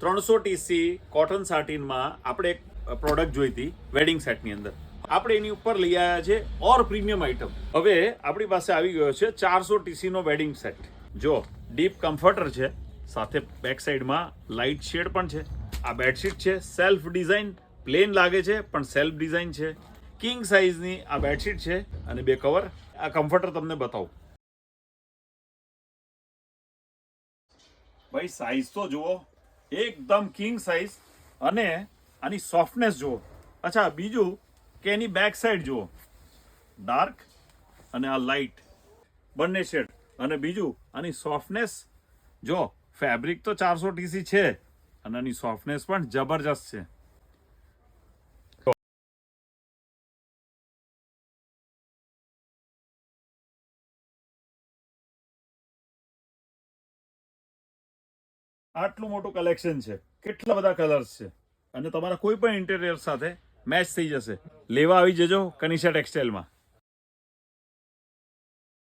300 TC cotton સાટીનમાં આપણે એક product જોઈ હતી વેડિંગ સેટની અંદર. આપણે એની ઉપર લઈ આવ્યા છે ઓર પ્રીમિયમ આઇટમ. હવે આપણી પાસે આવી ગયો છે 400 TC નો વેડિંગ સેટ. જો ડીપ કમ્ફર્ટર છે, સાથે બેક સાઈડમાં લાઇટ શેડ પણ છે. આ બેડશીટ છે, સેલ્ફ ડિઝાઇન, પ્લેન લાગે છે પણ સેલ્ફ ડિઝાઇન છે. કિંગ સાઇઝની આ બેડશીટ છે અને 2 કવર. આ કમ્ફર્ટર તમને બતાવું. ભાઈ સાઇઝ તો જુઓ, એકદમ કિંગ સાઇઝ, અને આની સોફ્ટનેસ જુઓ. અચ્છા, બીજું કે એની બેક સાઈડ જુઓ, ડાર્ક અને આ લાઇટ બંને શેડ. અને બીજું આની સોફ્ટનેસ જો, ફેબ્રિક તો 400 TC છે અને આની સોફ્ટનેસ પણ જબરજસ્ત છે. આટલું મોટું કલેક્શન છે, કેટલા બધા કલર્સ છે, અને તમારા કોઈ પણ ઇન્ટેરિયર સાથે મેચ થઈ જશે. લેવા આવી જજો કનિષા ટેક્સટાઇલમાં.